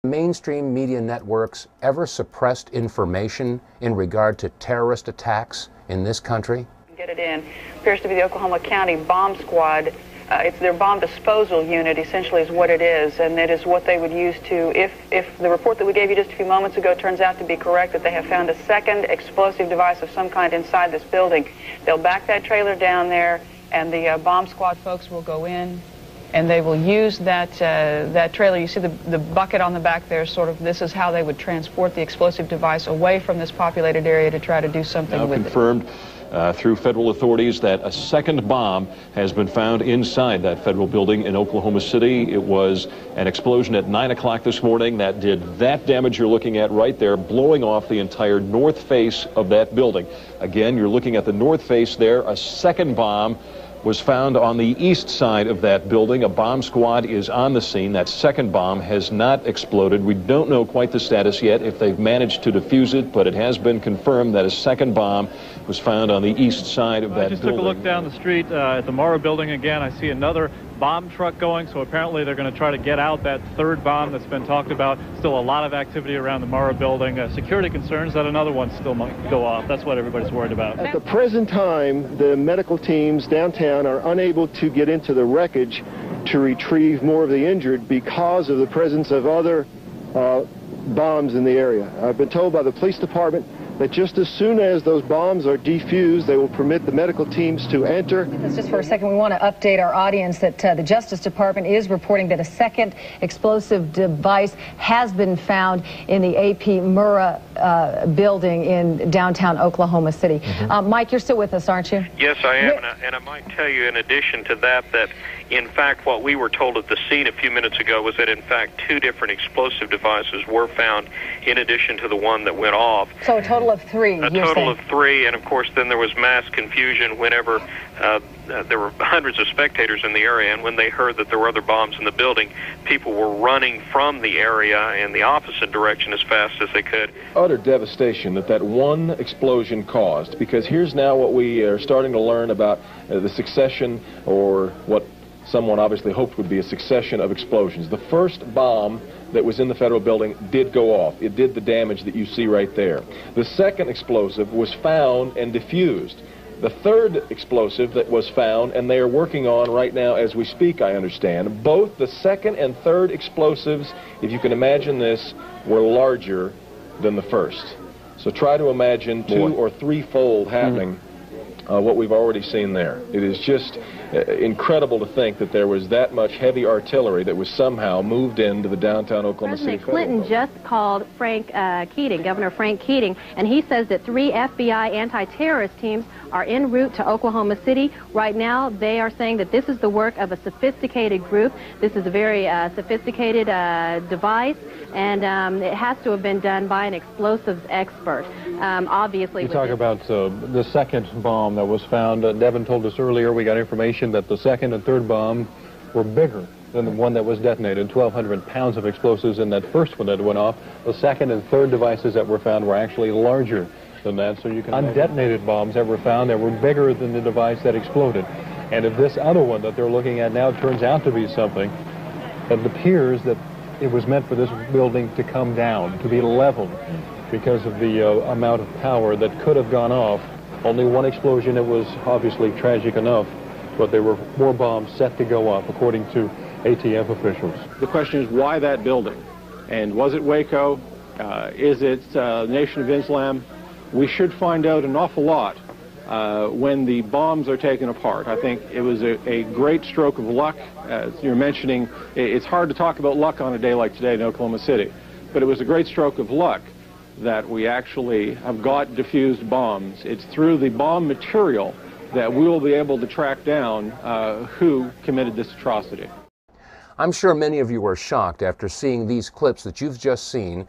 Mainstream media networks ever suppressed information in regard to terrorist attacks in this country? Get it in. Appears to be the Oklahoma County Bomb Squad. It's their bomb disposal unit, essentially, is what it is, and it is what they would use to, if the report that we gave you just a few moments ago turns out to be correct, that they have found a second explosive device of some kind inside this building. They'll back that trailer down there, and the bomb squad folks will go in, and they will use that trailer. You see the bucket on the back there, sort of, this is how they would transport the explosive device away from this populated area to try to do something with it. Confirmed through federal authorities that a second bomb has been found inside that federal building in Oklahoma City. It was an explosion at 9 o'clock this morning that did that damage you're looking at right there, blowing off the entire north face of that building. Again, you're looking at the north face there. A second bomb was found on the east side of that building. A bomb squad is on the scene. That second bomb has not exploded. We don't know quite the status yet, if they've managed to defuse it, but it has been confirmed that a second bomb was found on the east side of that building. I just took a look down the street at the Murrah building again. I see another bomb truck going, so apparently they're going to try to get out that third bomb that's been talked about. Still a lot of activity around the Murrah building. Security concerns that another one still might go off. That's what everybody's worried about. At the present time, the medical teams downtown are unable to get into the wreckage to retrieve more of the injured because of the presence of other bombs in the area. I've been told by the police department that just as soon as those bombs are defused, they will permit the medical teams to enter. Just for a second, we want to update our audience that the Justice Department is reporting that a second explosive device has been found in the AP Murrah building in downtown Oklahoma City. Mike, you're still with us, aren't you? Yes, I am, and I might tell you in addition to that, that in fact what we were told at the scene a few minutes ago was that in fact 2 different explosive devices were found in addition to the one that went off. So a total of 3, A total of 3, and of course then there was mass confusion whenever there were hundreds of spectators in the area, and when they heard that there were other bombs in the building, people were running from the area in the opposite direction as fast as they could. Utter devastation that one explosion caused, because here's now what we are starting to learn about the succession, or what someone obviously hoped would be a succession of explosions. The first bomb that was in the federal building did go off. It did the damage that you see right there. The second explosive was found and diffused. The third explosive that was found, and they are working on right now as we speak, I understand, both the second and third explosives, if you can imagine this, were larger than the first. So try to imagine 2- or 3-fold happening what we've already seen there. It is just incredible to think that there was that much heavy artillery that was somehow moved into the downtown Oklahoma City. President Clinton just called Governor Frank Keating, and he says that 3 FBI anti-terrorist teams are en route to Oklahoma City. Right now, they are saying that this is the work of a sophisticated group. This is a very sophisticated device, and it has to have been done by an explosives expert. Obviously, you talk about the second bomb that was found. Devin told us earlier, we got information that the second and third bomb were bigger than the one that was detonated. 1,200 pounds of explosives in that first one that went off. The second and third devices that were found were actually larger than that, so you can undetonated bombs that were found that were bigger than the device that exploded. And if this other one that they're looking at now turns out to be something, it appears that it was meant for this building to come down, to be leveled, because of the amount of power that could have gone off. Only one explosion, it was obviously tragic enough, but there were more bombs set to go off, according to ATF officials. The question is, why that building? And was it Waco? Is it Nation of Islam? We should find out an awful lot when the bombs are taken apart. I think it was a great stroke of luck. As you're mentioning, it's hard to talk about luck on a day like today in Oklahoma City, but it was a great stroke of luck that we actually have got diffused bombs. It's through the bomb material that we will be able to track down who committed this atrocity. I'm sure many of you are shocked after seeing these clips that you've just seen.